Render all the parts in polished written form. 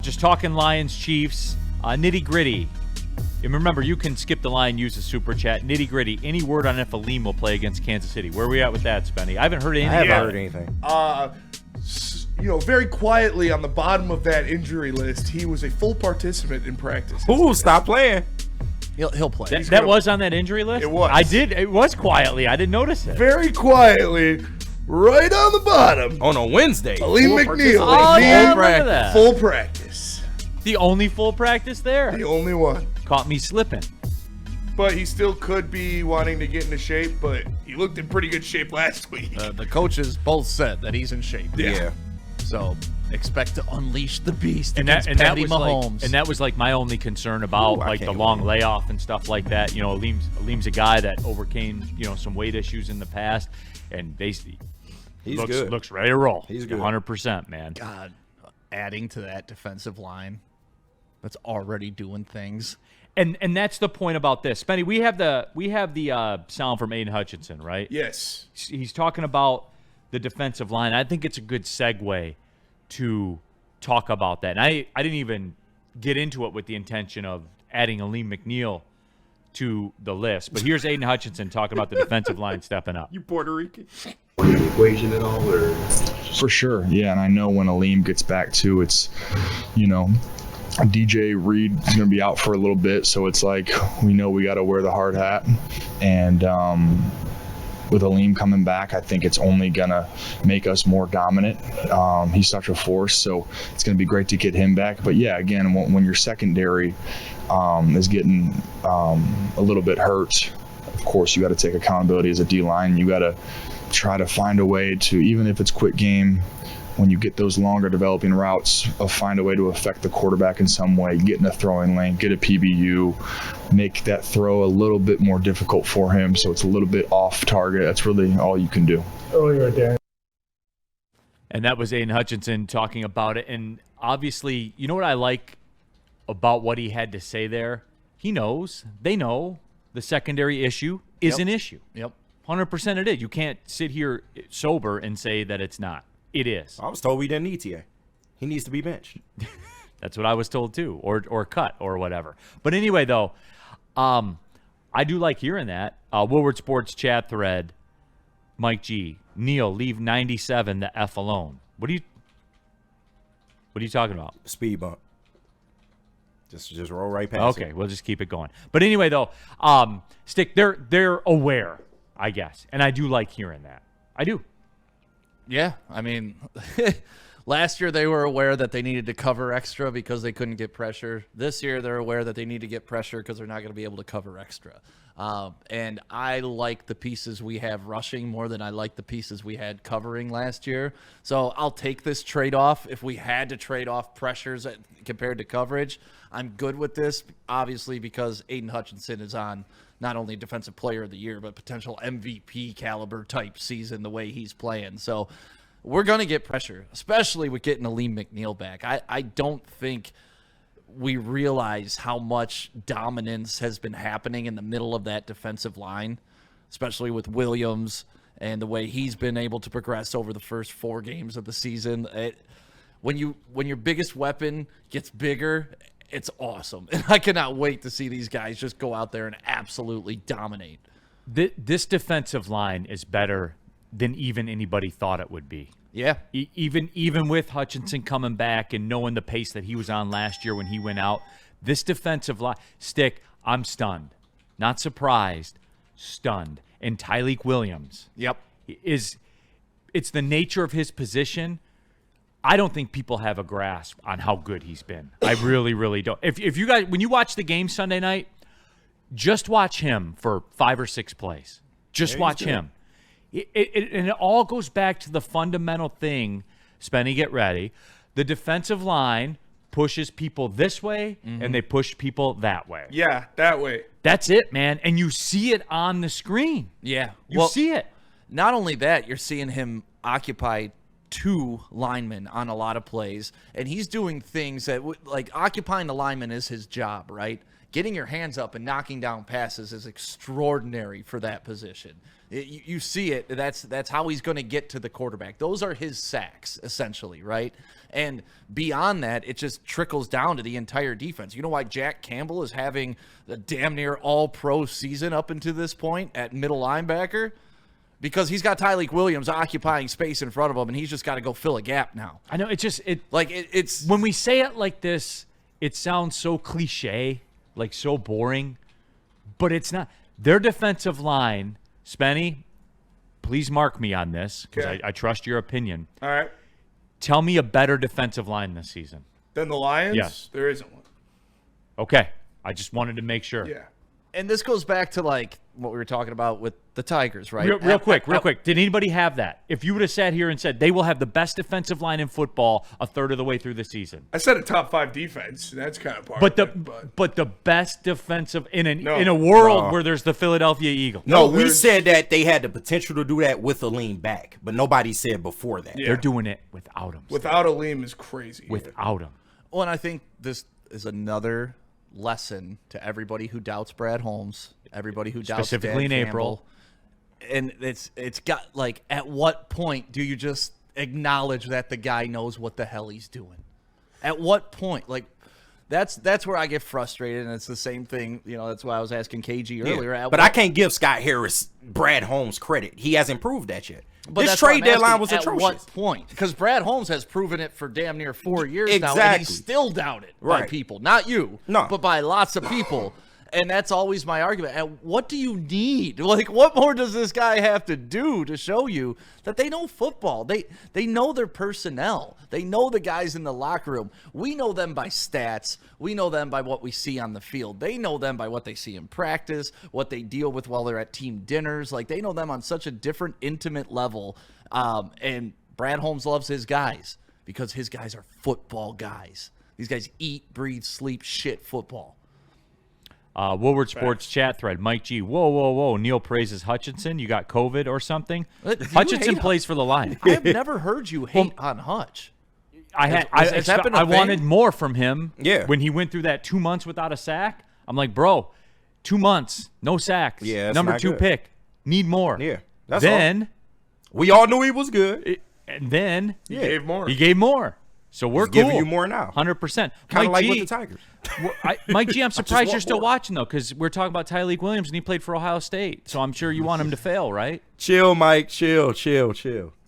just talking Lions, Chiefs, nitty gritty. And remember, you can skip the line, use the super chat. Nitty gritty. Any word on if Aleem will play against Kansas City? Where are we at with that, Spenny? I haven't heard anything. I haven't heard anything. Very quietly on the bottom of that injury list, he was a full participant in practice. Ooh, stop playing. He'll play. That was on that injury list? It was. It was quietly. I didn't notice it. Very quietly, right on the bottom. On a Wednesday. Aleem McNeil. Oh, yeah, look at that. Full practice. The only full practice there. The only one. Caught me slipping. But he still could be wanting to get into shape, but he looked in pretty good shape last week. The coaches both said that he's in shape. Yeah. So expect to unleash the beast And against that Patty was Mahomes. and that was like my only concern about I like the can't long wait. layoff and stuff like that. Aleem's a guy that overcame some weight issues in the past, and basically looks ready to roll. He's good. 100%, man. God, adding to that defensive line that's already doing things. And that's the point about this, Spenny. We have the sound from Aiden Hutchinson, right? Yes. He's talking about the defensive line. I think it's a good segue to talk about that. And I didn't even get into it with the intention of adding Aleem McNeil to the list. But here's Aiden Hutchinson talking about the defensive line stepping up. You Puerto Rican. The equation at all, or For sure, yeah, and I know when Aleem gets back too, it's, DJ Reed is going to be out for a little bit, so it's like we know we got to wear the hard hat, and with Aleem coming back, I think it's only going to make us more dominant. He's such a force, so it's going to be great to get him back. But yeah, again, when your secondary is getting a little bit hurt, of course you got to take accountability as a D-line. You got to try to find a way to, even if it's quick game, when you get those longer developing routes, find a way to affect the quarterback in some way, get in a throwing lane, get a PBU, make that throw a little bit more difficult for him so it's a little bit off target. That's really all you can do. And that was Aiden Hutchinson talking about it. And obviously, you know what I like about what he had to say there? He knows, they know, the secondary issue is an issue. Yep. 100% it is. You can't sit here sober and say that it's not. It is. I was told we didn't need TA. He needs to be benched. That's what I was told too, or cut or whatever. But anyway, though, I do like hearing that. Woodward Sports chat thread, Mike G. Neil, leave 97 the F alone. What are you talking about? Speed bump. Just roll right past Okay, it. we'll just keep it going. But anyway, though, Stick, they're aware, I guess, and I do like hearing that. I do. Yeah, I mean, last year they were aware that they needed to cover extra because they couldn't get pressure. This year they're aware that they need to get pressure because they're not going to be able to cover extra. And I like the pieces we have rushing more than I like the pieces we had covering last year. So I'll take this trade-off. If we had to trade off pressures compared to coverage, I'm good with this, obviously, because Aiden Hutchinson is on not only Defensive Player of the Year, but potential MVP caliber type season the way he's playing. So we're going to get pressure, especially with getting Aleem McNeil back. I don't think we realize how much dominance has been happening in the middle of that defensive line, especially with Williams and the way he's been able to progress over the first 4 games of the season. When your biggest weapon gets bigger, it's awesome. And I cannot wait to see these guys just go out there and absolutely dominate. This defensive line is better than even anybody thought it would be. Yeah. Even with Hutchinson coming back and knowing the pace that he was on last year when he went out, this defensive line, Stick, I'm stunned. Not surprised, stunned. And Tyleik Williams. Yep. It's the nature of his position. I don't think people have a grasp on how good he's been. I really, really don't. If you guys, when you watch the game Sunday night, just watch him for 5 or 6 plays. Just watch him. And it all goes back to the fundamental thing, Spenny, get ready. The defensive line pushes people this way, and they push people that way. Yeah, that way. That's it, man. And you see it on the screen. Yeah. You see it. Not only that, you're seeing him occupy 2 linemen on a lot of plays, and he's doing things that, like, occupying the lineman is his job, right? getting your hands up and knocking down passes is extraordinary for that position. You see it. That's how he's going to get to the quarterback. Those are his sacks, essentially, right? And beyond that, it just trickles down to the entire defense. You know why Jack Campbell is having a damn near all-pro season up until this point at middle linebacker? Because he's got Tyleik Williams occupying space in front of him, and he's just got to go fill a gap now. I know, It's when we say it like this, it sounds so cliche, like so boring, but it's not. Their defensive line, Spenny, please mark me on this because Okay. I trust your opinion. All right. Tell me a better defensive line this season. Then the Lions? Yes. There isn't one. Okay. I just wanted to make sure. Yeah. And this goes back to like what we were talking about with the Tigers, right? Real quick. Did anybody have that? If you would have sat here and said they will have the best defensive line in football a third of the way through the season. I said a top 5 defense. That's kind of part But of it. but the best defensive in No. a world where there's the Philadelphia Eagles. No, No, we there's- said that they had the potential to do that with a lean back, but nobody said before that. Yeah. They're doing it without him. Without a Liam is crazy. Without him. Well, and I think this is another lesson to everybody who doubts Brad Holmes, everybody who doubts Specifically Dan in Campbell. And it's got like, at what point do you just acknowledge that the guy knows what the hell he's doing? At what point? Like, that's where I get frustrated, and it's the same thing. You know, that's why I was asking KG earlier. Yeah. But I can't give Scott Harris Brad Holmes credit. He hasn't proved that yet. But This that's what trade I'm asking, deadline was at atrocious. what point? Because Brad Holmes has proven it for damn near 4 years now, and Exactly. he's still doubted by Right. people. Not you, No. but by lots of people. And that's always my argument. And what do you need? Like, what more does this guy have to do to show you that they know football? They know their personnel. They know the guys in the locker room. We know them by stats. We know them by what we see on the field. They know them by what they see in practice, what they deal with while they're at team dinners. Like, they know them on such a different, intimate level. And Brad Holmes loves his guys because his guys are football guys. These guys eat, breathe, sleep, shit football. Woodward Sports chat thread. Mike G. Whoa. Neil praises Hutchinson. You got COVID or something? You Hutchinson hate plays for the Lions. I have never heard you hate on Hutch. has that been a I thing? wanted more from him. Yeah. When he went through that 2 months without a sack, I'm like, bro, 2 months, no sacks. Yeah, that's Number not 2 good. pick. Need more. Yeah, that's then We all knew he was good. and then He gave more. he gave more. So we're He's cool. giving you more now. 100%. Kind Mike of like G, with the Tigers. Mike G, I'm surprised you're want still more. watching though, because we're talking about Tyleik Williams and he played for Ohio State. So I'm sure you want him to fail, right? Chill, Mike. Chill.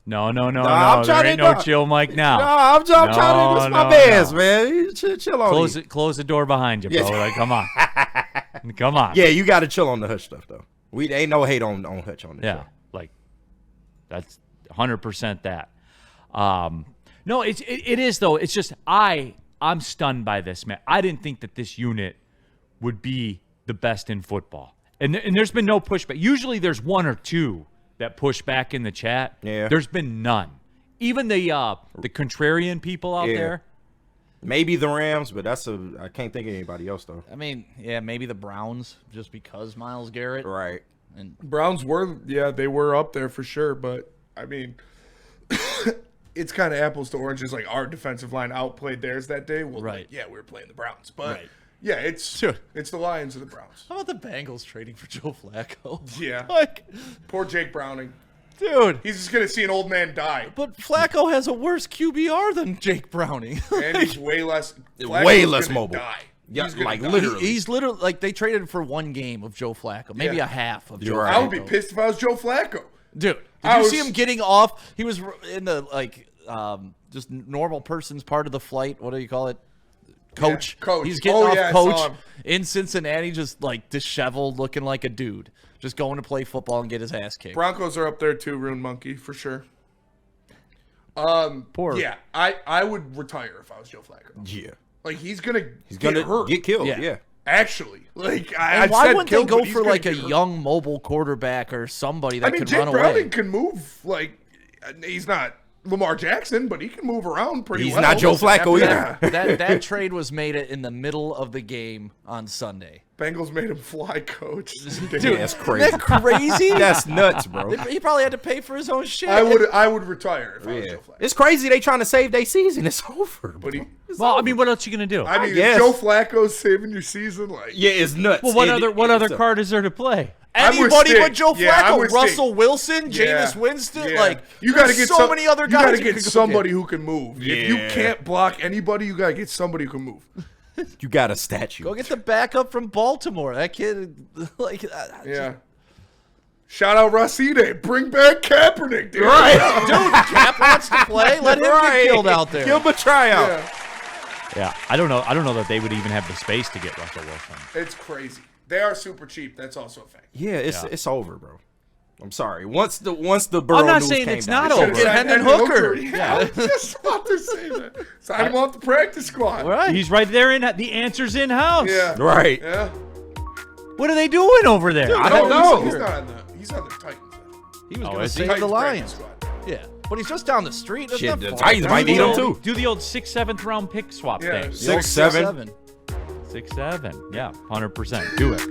No. I'm There trying ain't to no no. chill, Mike. Now. No, I'm trying to. This is my No. man's, man. Chill on Close it. Close the door behind you, bro. Yes. Like, come on, come on. Yeah, you got to chill on the Hutch stuff, though. We ain't no hate on Hutch on this Yeah, show. like that's 100% that. No, it is though. It's just I'm stunned by this, man. I didn't think that this unit would be the best in football, and there's been no pushback. Usually, there's one or two that push back in the chat. Yeah. There's been none. Even the contrarian people out Yeah. there. Maybe the Rams, but I can't think of anybody else, though. I mean, yeah, maybe the Browns just because Myles Garrett. Right. And Browns they were up there for sure, but I mean, it's kind of apples to oranges. Like our defensive line outplayed theirs that day. Well, Right. yeah, we were playing the Browns, but Right. yeah, it's the Lions or the Browns. how about the Bengals trading for Joe Flacco? Yeah, Like, poor Jake Browning. dude. He's just gonna see an old man die, But Flacco has a worse QBR than Jake Browning. and he's way less mobile. Die. Yeah, He's gonna like die. literally. He's literally like they traded for one game of Joe Flacco, maybe Yeah. a half of Joe You're Flacco. right. I would be pissed if I was Joe Flacco. Dude, did I you was- see him getting off? He was in the just normal person's part of the flight. What do you call it? Coach. Yeah, coach. He's getting Oh, off yeah, I saw coach him. in Cincinnati, just like disheveled, looking like a dude, just going to play football and get his ass kicked. Broncos are up there too, Rune Monkey for sure. Poor. Yeah, I would retire if I was Joe Flacco. Yeah. Like he's gonna Gonna get hurt. get killed. Yeah. Yeah. Actually, like And I why said wouldn't killed, they go but he's for gonna like a get hurt. young mobile quarterback or somebody that I mean, can Jake run Browning away? can move like he's not Lamar Jackson, but he can move around pretty He's well. not Joe Flacco Yeah. either. That trade was made in the middle of the game on Sunday. Bengals made him fly coach. Dude, that's crazy. Isn't that crazy? That's nuts, bro. He probably had to pay for his own shit. I would retire if I was Yeah. Joe Flacco. It's crazy they trying to save their season. It's over. But he, Well, I mean, what else are you gonna do? I mean, guess. if Joe Flacco's saving your season, like Yeah, it's nuts. Well, what It- other it's a- card is there to play? I'm with Anybody Stig. but Joe Yeah, I'm Flacco, with Russell Stig. Wilson, Yeah. Jameis Winston, Yeah. like you got to there's get so many other guys. You got to you get could go somebody who can move. If you Yeah. can't block anybody, you got to get somebody who can move. You got a statue. Go get the backup from Baltimore. That kid, like, Yeah. Shout out Racine. Bring back Kaepernick, dude. Right. dude, Cap wants to play. Let him Right. get killed out there. Give him a tryout. Yeah. Yeah, I don't know that they would even have the space to get Russell Wilson. It's crazy. They are super cheap. That's also a fact. Yeah, it's over, bro. I'm sorry. Once the Burrow I'm not news saying came it's down, not it's over. Get Hendon Hooker. Yeah, I was just about to say that. Sign him off the practice squad. Right. He's right there in the answer's in house. Yeah. Right. Yeah. What are they doing over there? I don't know. He's not on the Titans. He was Oh, going to is he? save Titans the practice Lions. squad. Yeah, but he's just down the street. That's Shit, not the far. Titans might need him too. Do the old 6th, 7th round pick swap Yeah. thing. 6'7". 6'7". Yeah, 100%. Do it.